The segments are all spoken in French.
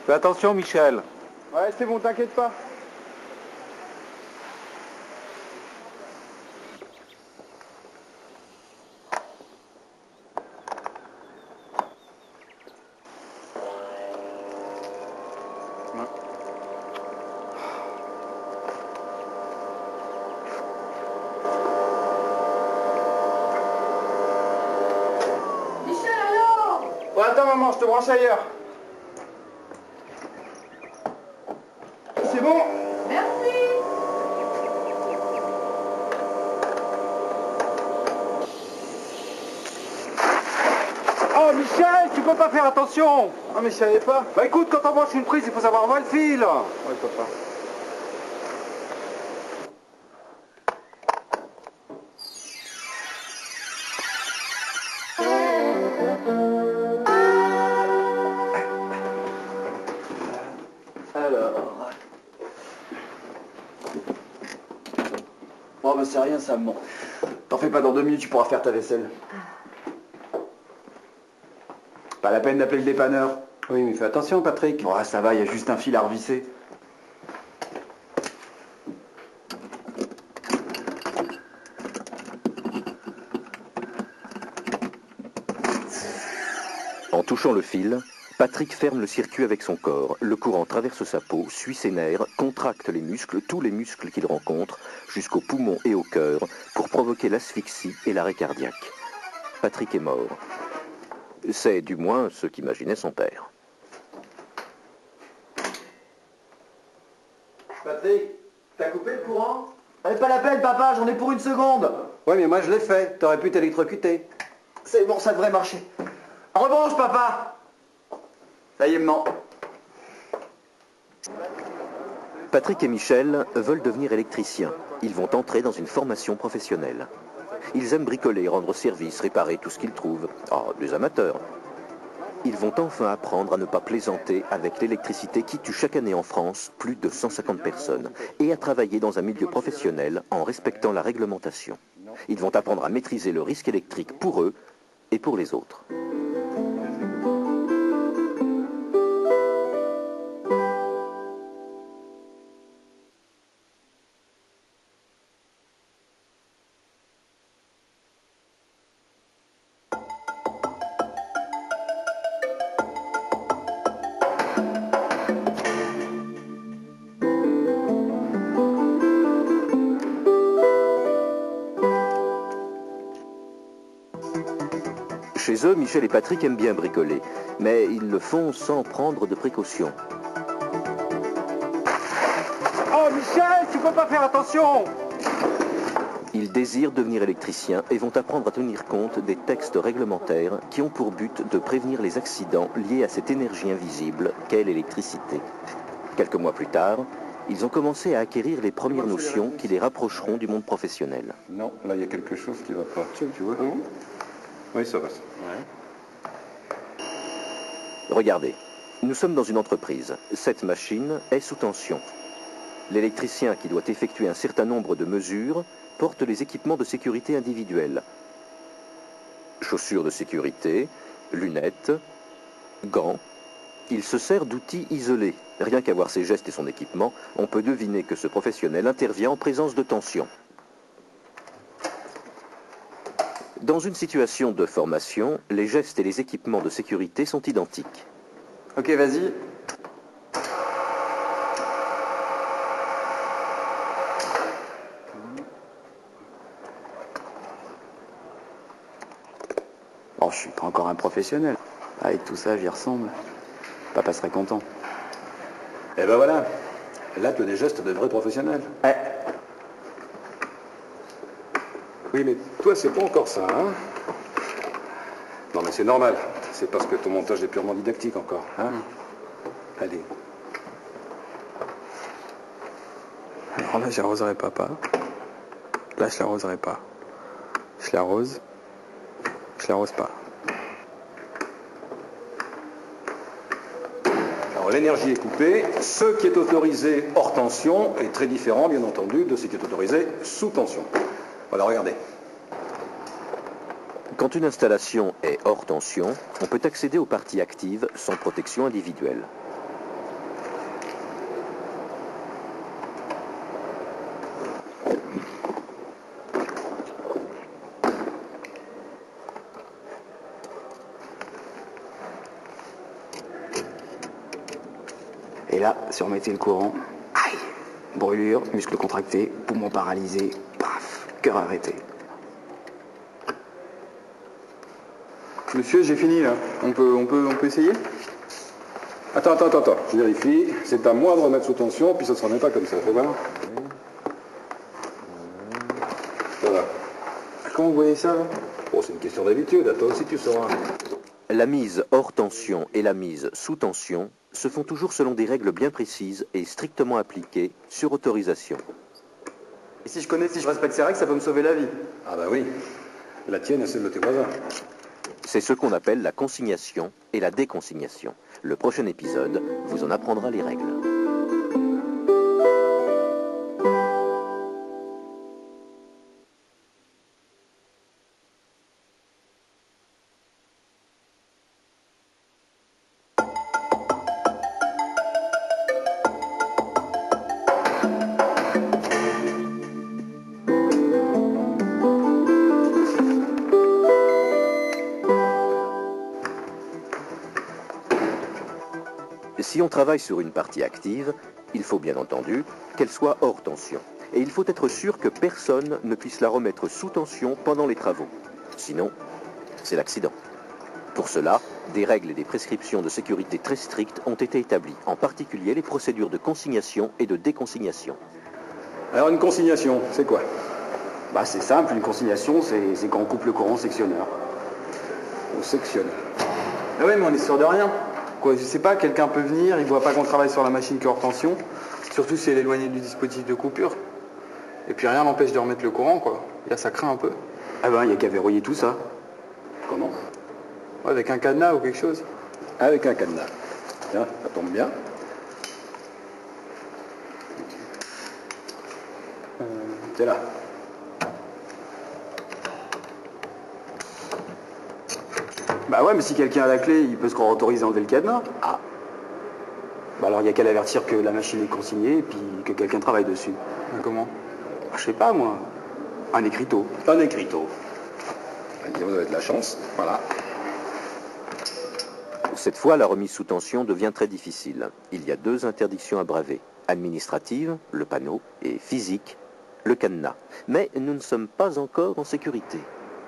Fais attention, Michel. Ouais, c'est bon, t'inquiète pas. Ouais, attends maman, je te branche ailleurs. C'est bon? Merci. Oh, Michel, tu peux pas faire attention. Ah mais je savais pas. Bah écoute, quand on branche une prise, il faut savoir voir le fil. Ouais, papa. Alors... Oh bah c'est rien ça, bon. T'en fais pas, dans 2 minutes tu pourras faire ta vaisselle. Pas la peine d'appeler le dépanneur. Oui, mais fais attention, Patrick. Oh ça va, il y a juste un fil à revisser. En touchant le fil, Patrick ferme le circuit avec son corps. Le courant traverse sa peau, suit ses nerfs, contracte les muscles, tous les muscles qu'il rencontre, jusqu'aux poumons et au cœur, pour provoquer l'asphyxie et l'arrêt cardiaque. Patrick est mort. C'est du moins ce qu'imaginait son père. Patrick, t'as coupé le courant? Pas la peine papa, j'en ai pour 1 seconde. Ouais, mais moi je l'ai fait. T'aurais pu t'électrocuter. C'est bon, ça devrait marcher. Rebranche papa. Ça y est, maman. Patrick et Michel veulent devenir électriciens. Ils vont entrer dans une formation professionnelle. Ils aiment bricoler, rendre service, réparer tout ce qu'ils trouvent. Oh, des amateurs. Ils vont enfin apprendre à ne pas plaisanter avec l'électricité qui tue chaque année en France plus de 150 personnes et à travailler dans un milieu professionnel en respectant la réglementation. Ils vont apprendre à maîtriser le risque électrique pour eux et pour les autres. Chez eux, Michel et Patrick aiment bien bricoler, mais ils le font sans prendre de précautions. Oh, Michel, tu peux pas faire attention. Ils désirent devenir électriciens et vont apprendre à tenir compte des textes réglementaires qui ont pour but de prévenir les accidents liés à cette énergie invisible qu'est l'électricité. Quelques mois plus tard, ils ont commencé à acquérir les premières notions qui les rapprocheront du monde professionnel. Non, là il y a quelque chose qui va pas. Tu vois? Oui, ça va. Regardez, nous sommes dans une entreprise. Cette machine est sous tension. L'électricien qui doit effectuer un certain nombre de mesures porte les équipements de sécurité individuels. Chaussures de sécurité, lunettes, gants. Il se sert d'outils isolés. Rien qu'à voir ses gestes et son équipement, on peut deviner que ce professionnel intervient en présence de tension. Dans une situation de formation, les gestes et les équipements de sécurité sont identiques. Ok, vas-y. Oh, je suis pas encore un professionnel. Avec tout ça, j'y ressemble. Papa serait content. Et ben voilà. Là, tu as des gestes de vrais professionnels. Ouais. Oui, mais toi, c'est pas encore ça, hein? Non, mais c'est normal. C'est parce que ton montage est purement didactique encore, hein? Allez. Alors là, j'arroserai papa. Là, je l'arroserai pas. Je l'arrose. Je l'arrose pas. Alors, l'énergie est coupée. Ce qui est autorisé hors tension est très différent, bien entendu, de ce qui est autorisé sous tension. Voilà, regardez. Quand une installation est hors tension, on peut accéder aux parties actives sans protection individuelle. là, si on mettait le courant, aïe, brûlure, muscles contractés, poumons paralysés, paf, cœur arrêté. Monsieur, j'ai fini là. On peut essayer? Attends, je vérifie. C'est à moi de remettre sous tension, puis ça ne se remet pas comme ça. Fais voir. Voilà. Comment vous voyez ça là? Bon, c'est une question d'habitude, à toi aussi tu sauras. La mise hors tension et la mise sous tension se font toujours selon des règles bien précises et strictement appliquées sur autorisation. Et si je respecte ces règles, ça peut me sauver la vie. Ah bah oui. La tienne et celle de tes voisins. C'est ce qu'on appelle la consignation et la déconsignation. Le prochain épisode vous en apprendra les règles. Si on travaille sur une partie active, il faut bien entendu qu'elle soit hors tension. Et il faut être sûr que personne ne puisse la remettre sous tension pendant les travaux. Sinon, c'est l'accident. Pour cela, des règles et des prescriptions de sécurité très strictes ont été établies, en particulier les procédures de consignation et de déconsignation. Alors une consignation, c'est quoi? Bah c'est simple, une consignation, c'est quand on coupe le courant sectionneur. Au sectionneur. Ah ouais, mais on est sûr de rien. Quoi, je sais pas, quelqu'un peut venir, il voit pas qu'on travaille sur la machine qui est hors tension, surtout si elle est éloignée du dispositif de coupure. Et puis rien n'empêche de remettre le courant, quoi. Là, ça craint un peu. Ah ben, il n'y a qu'à verrouiller tout ça. Comment? Ouais, avec un cadenas ou quelque chose. Avec un cadenas. Tiens, ça tombe bien. C'est là. Bah ouais, mais si quelqu'un a la clé, il peut se croire autorisé à enlever le cadenas. Ah. Bah alors il n'y a qu'à l'avertir que la machine est consignée et puis que quelqu'un travaille dessus. Comment? Bah, je sais pas moi, un écriteau. Un écriteau. Allez, vous avez de la chance. Voilà. Cette fois, la remise sous tension devient très difficile. Il y a 2 interdictions à braver. Administrative, le panneau, et physique, le cadenas. Mais nous ne sommes pas encore en sécurité.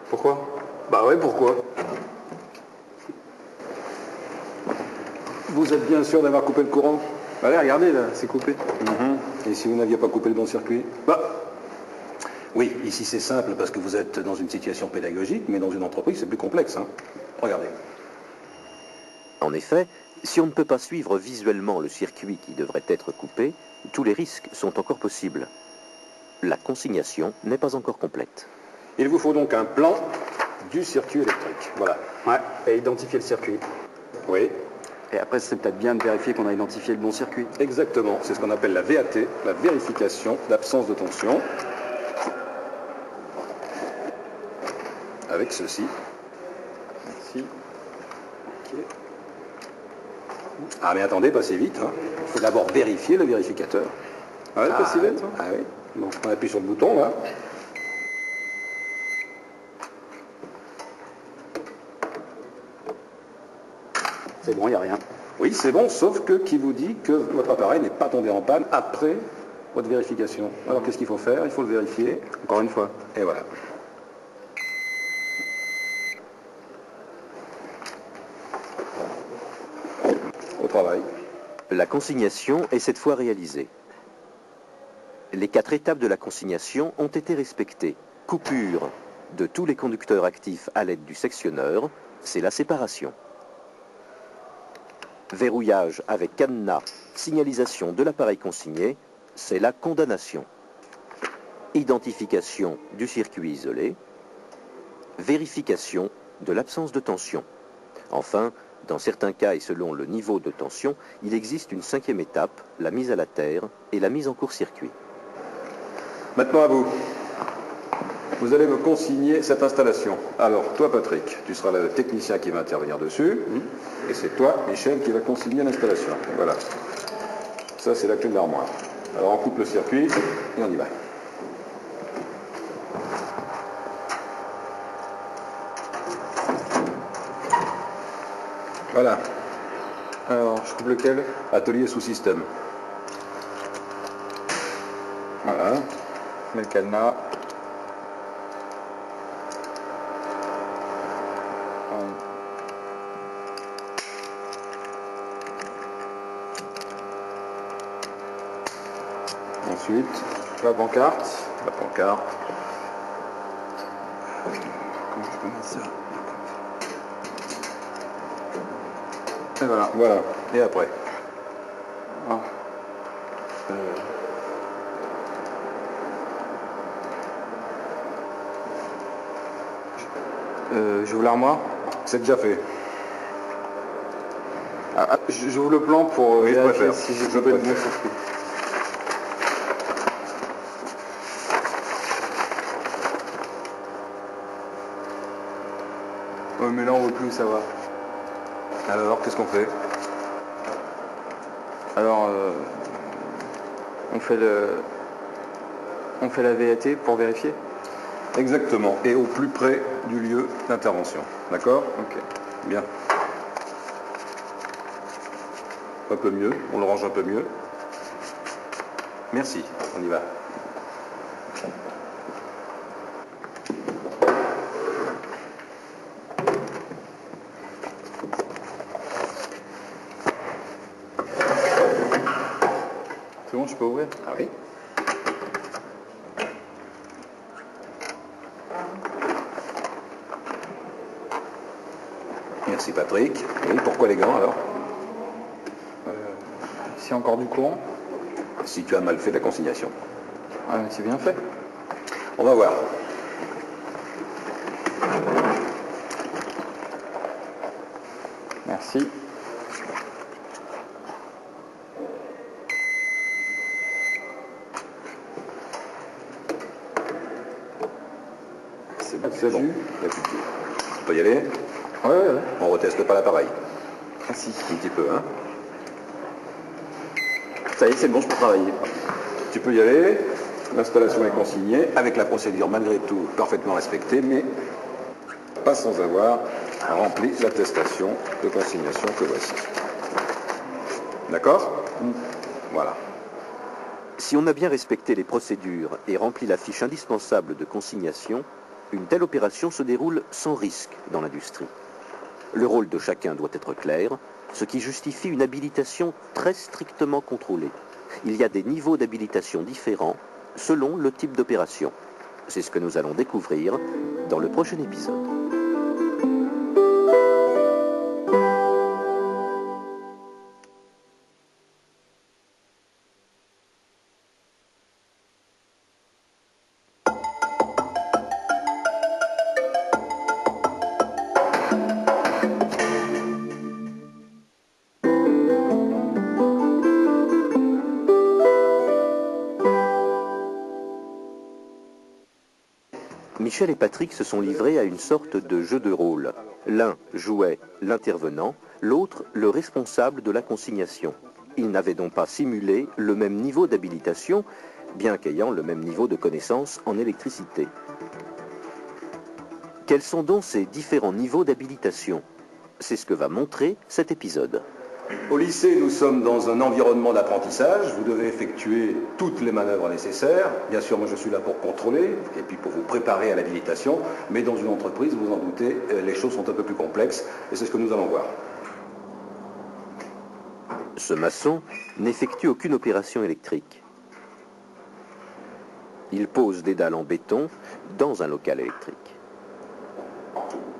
Pourquoi? Bah ouais, pourquoi? Vous êtes bien sûr d'avoir coupé le courant? Bah allez, regardez là, c'est coupé. Et si vous n'aviez pas coupé le bon circuit? Bah, oui, ici c'est simple parce que vous êtes dans une situation pédagogique, mais dans une entreprise c'est plus complexe. Hein. Regardez. En effet, si on ne peut pas suivre visuellement le circuit qui devrait être coupé, tous les risques sont encore possibles. La consignation n'est pas encore complète. Il vous faut donc un plan du circuit électrique. Voilà. Ouais, et identifier le circuit. Oui, Et après, c'est peut-être bien de vérifier qu'on a identifié le bon circuit. exactement. C'est ce qu'on appelle la VAT, la vérification d'absence de tension. Avec ceci. Si. Ok. Ah mais attendez, passez vite. Hein. Il faut d'abord vérifier le vérificateur. Ah ouais, pas si bête, hein. Ah oui. Bon, on appuie sur le bouton là. C'est bon, il n'y a rien. Oui, c'est bon, sauf que qui vous dit que votre appareil n'est pas tombé en panne après votre vérification. Alors qu'est-ce qu'il faut faire? Il faut le vérifier. Encore une fois. Et voilà. Au travail. La consignation est cette fois réalisée. Les 4 étapes de la consignation ont été respectées. Coupure de tous les conducteurs actifs à l'aide du sectionneur, c'est la séparation. Verrouillage avec cadenas, signalisation de l'appareil consigné, c'est la condamnation. Identification du circuit isolé, vérification de l'absence de tension. Enfin, dans certains cas et selon le niveau de tension, il existe une 5e étape, la mise à la terre et la mise en court-circuit. Maintenant à vous. Vous allez me consigner cette installation. Alors, toi, Patrick, tu seras le technicien qui va intervenir dessus. Et c'est toi, Michel, qui va consigner l'installation. Voilà. Ça, c'est la clé de l'armoire. Alors, on coupe le circuit et on y va. Voilà. Alors, je coupe lequel? Atelier sous système. Voilà. Je mets le cadenas. Ensuite, La pancarte. la pancarte. Comment je peux mettre ça? Et voilà. Voilà. Et après? Ah. J'ouvre l'armoire. C'est déjà fait. J'ouvre le plan pour Oui, je vérifier préfère. si j'ai Je coupé le bon préfère. circuit. Ouais, mais là on voit plus où ça va. Alors, qu'est-ce qu'on fait? Alors, on fait la VAT pour vérifier. Exactement. Et au plus près du lieu d'intervention. D'accord? Ok. Bien. Un peu mieux. On le range un peu mieux. Merci. On y va. C'est bon, je peux ouvrir? Ah oui. Merci Patrick. Oui, pourquoi les gants alors? S'il y a encore du courant. Si tu as mal fait la consignation. Ah, mais c'est bien fait. On va voir. Merci. C'est bon. Il y a plus de jus. On peut y aller? Ouais. On reteste pas l'appareil. Merci. Un petit peu, hein? Ça y est, c'est bon, je peux travailler. Tu peux y aller. L'installation est consignée, avec la procédure malgré tout parfaitement respectée, mais pas sans avoir rempli l'attestation de consignation que voici. D'accord? Voilà. Si on a bien respecté les procédures et rempli la fiche indispensable de consignation, une telle opération se déroule sans risque dans l'industrie. Le rôle de chacun doit être clair, ce qui justifie une habilitation très strictement contrôlée. Il y a des niveaux d'habilitation différents selon le type d'opération. C'est ce que nous allons découvrir dans le prochain épisode. Michel et Patrick se sont livrés à une sorte de jeu de rôle. L'un jouait l'intervenant, l'autre le responsable de la consignation. Ils n'avaient donc pas simulé le même niveau d'habilitation, bien qu'ayant le même niveau de connaissance en électricité. Quels sont donc ces différents niveaux d'habilitation? C'est ce que va montrer cet épisode. Au lycée, nous sommes dans un environnement d'apprentissage. Vous devez effectuer toutes les manœuvres nécessaires. Bien sûr, moi je suis là pour contrôler et puis pour vous préparer à l'habilitation. Mais dans une entreprise, vous en doutez, les choses sont un peu plus complexes et c'est ce que nous allons voir. Ce maçon n'effectue aucune opération électrique. Il pose des dalles en béton dans un local électrique.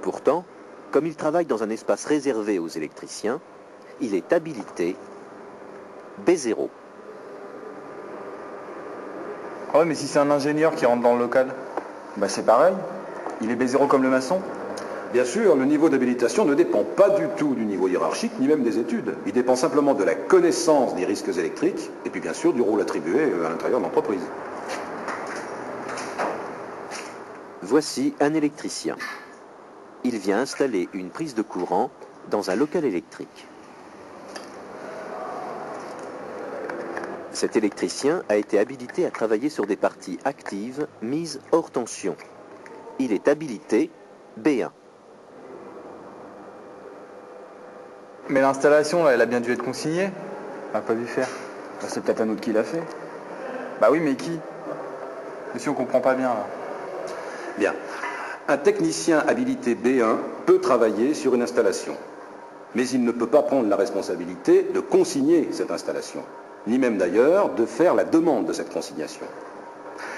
Pourtant, comme il travaille dans un espace réservé aux électriciens, il est habilité B0. Ah ouais, mais si c'est un ingénieur qui rentre dans le local, bah c'est pareil. Il est B0 comme le maçon. Bien sûr, le niveau d'habilitation ne dépend pas du tout du niveau hiérarchique, ni même des études. Il dépend simplement de la connaissance des risques électriques, et puis bien sûr du rôle attribué à l'intérieur de l'entreprise. Voici un électricien. Il vient installer une prise de courant dans un local électrique. Cet électricien a été habilité à travailler sur des parties actives mises hors tension. Il est habilité B1. Mais l'installation, là, elle a bien dû être consignée. On l'a pas vu faire. Bah, c'est peut-être un autre qui l'a fait. Bah oui, mais qui? Monsieur, on comprend pas bien, là. Bien. Un technicien habilité B1 peut travailler sur une installation, mais il ne peut pas prendre la responsabilité de consigner cette installation, ni même d'ailleurs de faire la demande de cette consignation.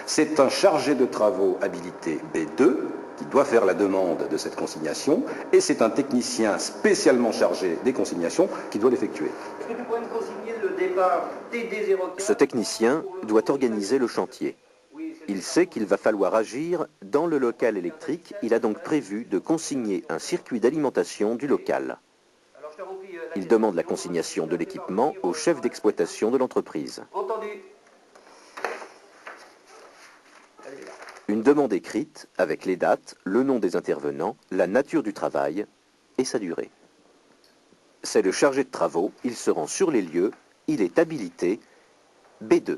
C'est un chargé de travaux habilité B2 qui doit faire la demande de cette consignation, et c'est un technicien spécialement chargé des consignations qui doit l'effectuer. Est-ce que tu pourrais me consigner le départ TD04? Ce technicien doit organiser le chantier. Il sait qu'il va falloir agir dans le local électrique. Il a donc prévu de consigner un circuit d'alimentation du local. Alors, je te remplis, la Il demande la consignation de l'équipement au chef d'exploitation de l'entreprise. Entendu. Une demande écrite avec les dates, le nom des intervenants, la nature du travail et sa durée. C'est le chargé de travaux, il se rend sur les lieux, il est habilité B2.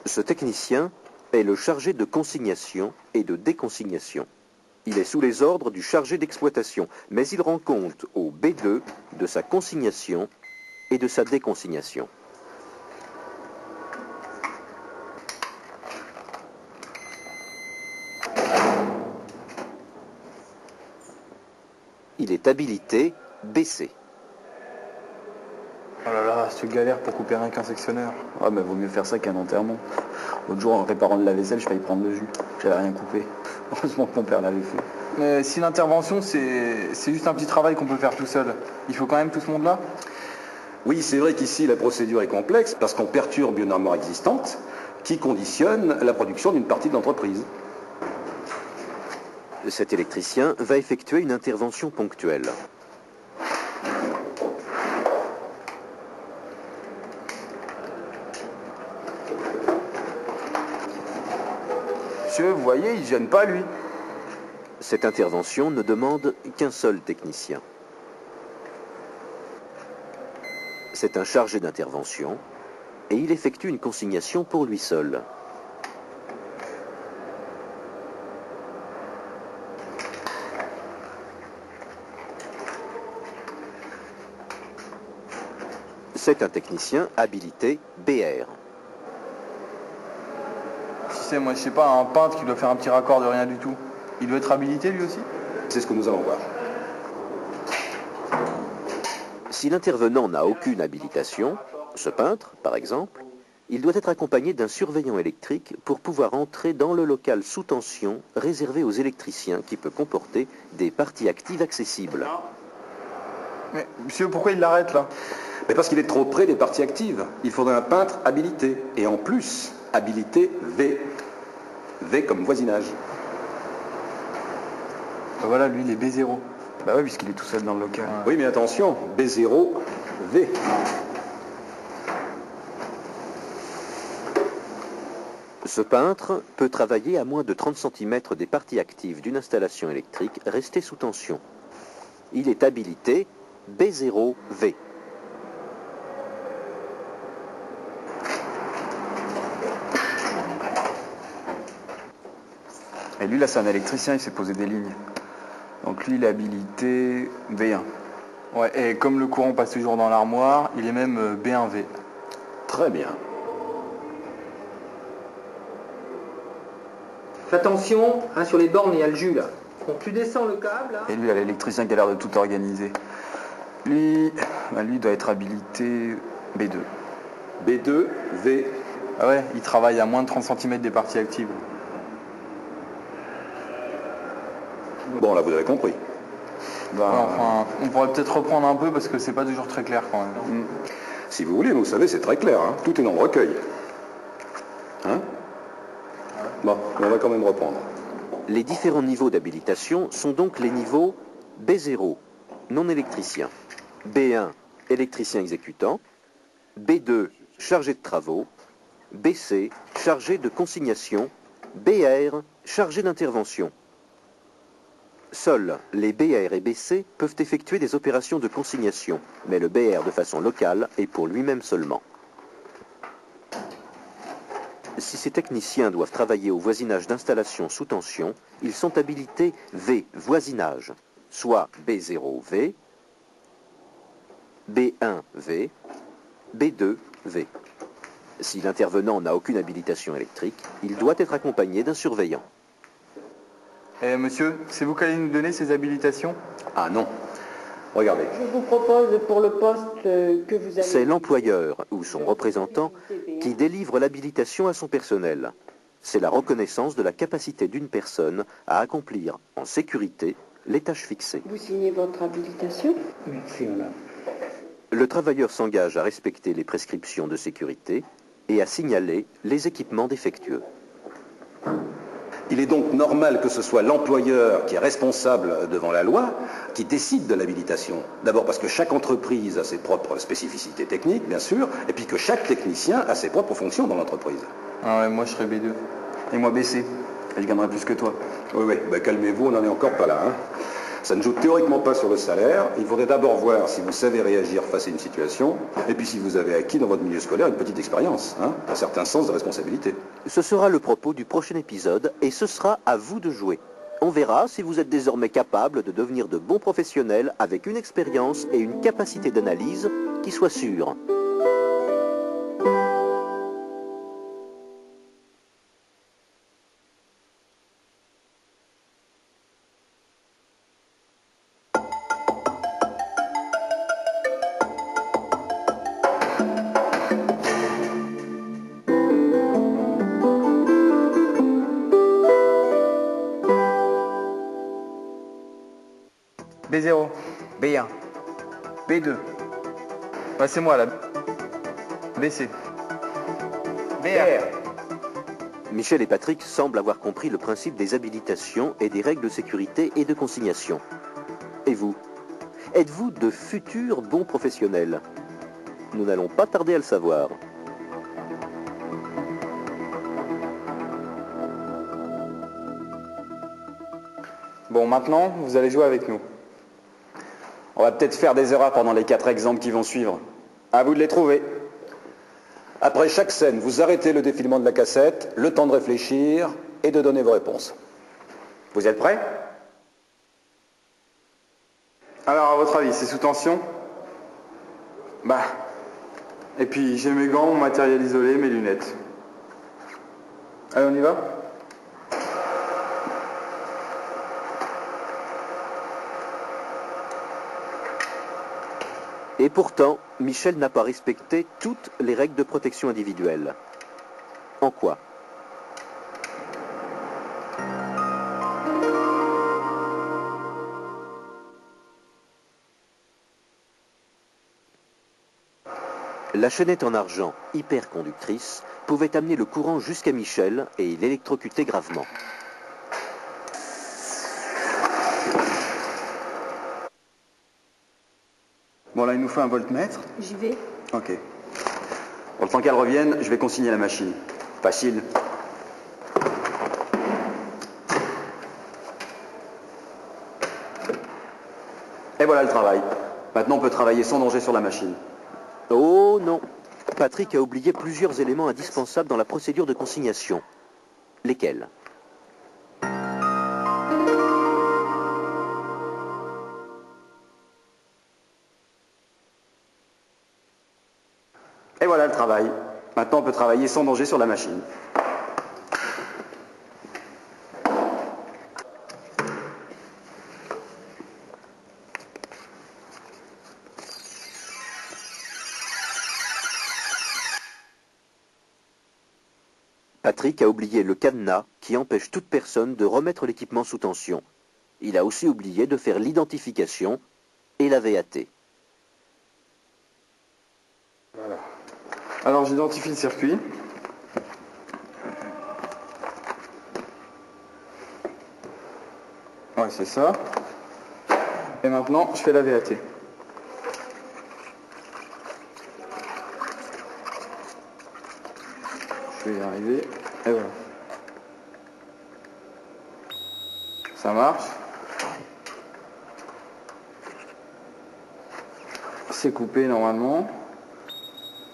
Ce technicien est le chargé de consignation et de déconsignation. Il est sous les ordres du chargé d'exploitation, mais il rend compte au B2 de sa consignation et de sa déconsignation. Il est habilité BC. Oh là là, c'est une galère pour couper rien qu'un sectionneur. Ouais, mais vaut mieux faire ça qu'un enterrement. L'autre jour, en réparant de la vaisselle, je failli prendre le jus. J'avais rien coupé. Heureusement que mon père l'avait fait. Mais si l'intervention, c'est juste un petit travail qu'on peut faire tout seul, il faut quand même tout ce monde-là? Oui, c'est vrai qu'ici la procédure est complexe parce qu'on perturbe une armoire existante qui conditionne la production d'une partie de l'entreprise. Cet électricien va effectuer une intervention ponctuelle. Monsieur, vous voyez, il gêne pas, lui. Cette intervention ne demande qu'un seul technicien. C'est un chargé d'intervention et il effectue une consignation pour lui seul. C'est un technicien habilité BR. Si c'est, moi, je sais pas, un peintre qui doit faire un petit raccord de rien du tout, il doit être habilité, lui aussi? C'est ce que nous allons voir. Si l'intervenant n'a aucune habilitation, ce peintre, par exemple, il doit être accompagné d'un surveillant électrique pour pouvoir entrer dans le local sous tension réservé aux électriciens qui peut comporter des parties actives accessibles. Mais, monsieur, pourquoi il l'arrête, là? Mais parce qu'il est trop près des parties actives. Il faudrait un peintre habilité. Et en plus, habilité V. V comme voisinage. Bah voilà, lui, il est B0. Bah ouais, puisqu'il est tout seul dans le local. Oui, mais attention, B0, V. Ce peintre peut travailler à moins de 30 cm des parties actives d'une installation électrique restée sous tension. Il est habilité B0V. Et lui, là, c'est un électricien, il s'est posé des lignes. Donc lui, il est habilité V1. Ouais, et comme le courant passe toujours dans l'armoire, il est même B1V. Très bien. Fais attention, hein, sur les bornes, il y a le jus, là. Donc, tu descends le câble, là. Et lui, il a l'électricien qui a l'air de tout organiser. Lui, bah, lui doit être habilité B2. B2, V. Ah ouais, il travaille à moins de 30 cm des parties actives. Bon, là, vous avez compris. Bah, Ouais, enfin, on pourrait peut-être reprendre un peu parce que c'est pas toujours très clair quand même. Si vous voulez, vous savez, c'est très clair. Hein. Tout est dans le recueil. Hein? Bon, on va quand même reprendre. Les différents niveaux d'habilitation sont donc les niveaux B0, non électricien, B1, électricien exécutant, B2, chargé de travaux, BC, chargé de consignation, BR, chargé d'intervention. Seuls les BR et BC peuvent effectuer des opérations de consignation, mais le BR de façon locale et pour lui-même seulement. Si ces techniciens doivent travailler au voisinage d'installations sous tension, ils sont habilités V, voisinage, soit B0V, B1V, B2V. Si l'intervenant n'a aucune habilitation électrique, il doit être accompagné d'un surveillant. Eh monsieur, c'est vous qui allez nous donner ces habilitations? Ah non. Regardez. Je vous propose pour le poste que vous avez... C'est l'employeur ou son représentant qui délivre l'habilitation à son personnel. C'est la reconnaissance de la capacité d'une personne à accomplir en sécurité les tâches fixées. Vous signez votre habilitation? Merci, madame. Le travailleur s'engage à respecter les prescriptions de sécurité et à signaler les équipements défectueux. Il est donc normal que ce soit l'employeur qui est responsable devant la loi qui décide de l'habilitation. D'abord parce que chaque entreprise a ses propres spécificités techniques, bien sûr, et puis que chaque technicien a ses propres fonctions dans l'entreprise. Ah ouais, moi je serais B2. Et moi BC. Et je gagnerais plus que toi. Oui, oui, ben calmez-vous, on n'en est encore pas là. Hein. Ça ne joue théoriquement pas sur le salaire. Il faudrait d'abord voir si vous savez réagir face à une situation, et puis si vous avez acquis dans votre milieu scolaire une petite expérience, hein, un certain sens de responsabilité. Ce sera le propos du prochain épisode et ce sera à vous de jouer. On verra si vous êtes désormais capable de devenir de bons professionnels avec une expérience et une capacité d'analyse qui soit sûre. B0, B1, B2. Ouais, c'est moi là. BC. BR. Michel et Patrick semblent avoir compris le principe des habilitations et des règles de sécurité et de consignation. Et vous? Êtes-vous de futurs bons professionnels? Nous n'allons pas tarder à le savoir. Bon, maintenant, vous allez jouer avec nous. On va peut-être faire des erreurs pendant les 4 exemples qui vont suivre. À vous de les trouver. Après chaque scène, vous arrêtez le défilement de la cassette, le temps de réfléchir et de donner vos réponses. Vous êtes prêts? Alors, à votre avis, c'est sous tension? Bah. Et puis, j'ai mes gants, mon matériel isolé, mes lunettes. Allez, on y va? Et pourtant, Michel n'a pas respecté toutes les règles de protection individuelle. En quoi? La chaînette en argent, hyperconductrice, pouvait amener le courant jusqu'à Michel et l'électrocuter gravement. Bon, là, il nous faut un voltmètre. J'y vais. Ok. Pour le temps qu'elle revienne, je vais consigner la machine. Facile. Et voilà le travail. Maintenant, on peut travailler sans danger sur la machine. Oh non! Patrick a oublié plusieurs éléments indispensables dans la procédure de consignation. Lesquels? Et voilà le travail. Maintenant, on peut travailler sans danger sur la machine. Patrick a oublié le cadenas qui empêche toute personne de remettre l'équipement sous tension. Il a aussi oublié de faire l'identification et la VAT. Voilà. Alors, j'identifie le circuit. Ouais, c'est ça. Et maintenant, je fais la VAT. Je vais y arriver. Et voilà. Ça marche. C'est coupé normalement.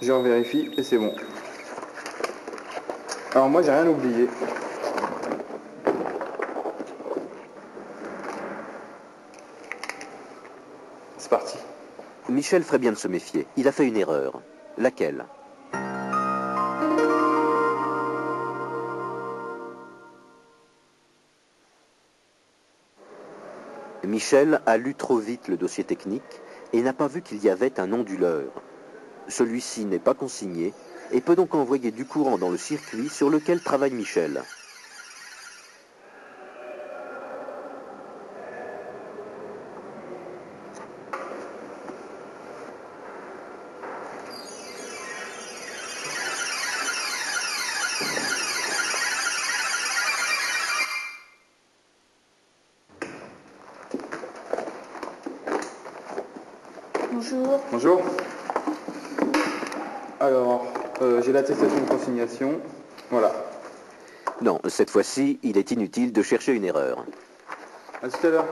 Je revérifie et c'est bon. Alors moi, j'ai rien oublié. C'est parti. Michel ferait bien de se méfier. Il a fait une erreur. Laquelle? Michel a lu trop vite le dossier technique et n'a pas vu qu'il y avait un onduleur. Celui-ci n'est pas consigné et peut donc envoyer du courant dans le circuit sur lequel travaille Michel. Bonjour. Bonjour. Alors, j'ai l'attestation de consignation. Voilà. Non, cette fois-ci, il est inutile de chercher une erreur. À tout à l'heure.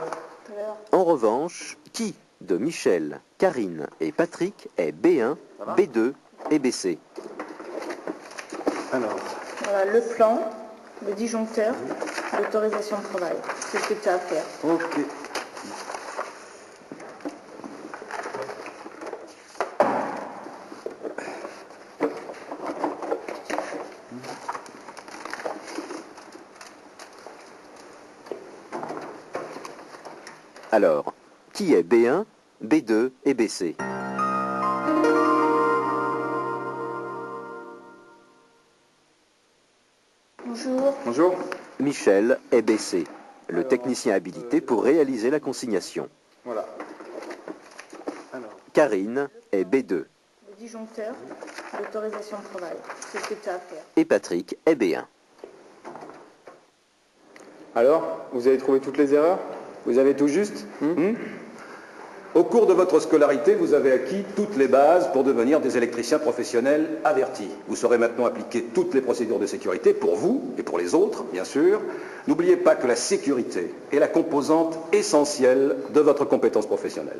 Tout à l'heure. En revanche, qui de Michel, Karine et Patrick est B1, B2 et BC? Alors, Voilà le plan, le disjoncteur, l'autorisation de travail. C'est ce que tu as à faire. ok. Alors, qui est B1, B2 et BC? Bonjour. Bonjour. Michel est BC, le technicien habilité pour réaliser la consignation. Voilà. Alors, Karine est B2 Le disjoncteur, l'autorisation de travail. C'est ce que tu as à faire. et Patrick est B1. alors, vous avez trouvé toutes les erreurs? Vous avez tout juste? Au cours de votre scolarité, vous avez acquis toutes les bases pour devenir des électriciens professionnels avertis. Vous saurez maintenant appliquer toutes les procédures de sécurité pour vous et pour les autres, bien sûr. N'oubliez pas que la sécurité est la composante essentielle de votre compétence professionnelle.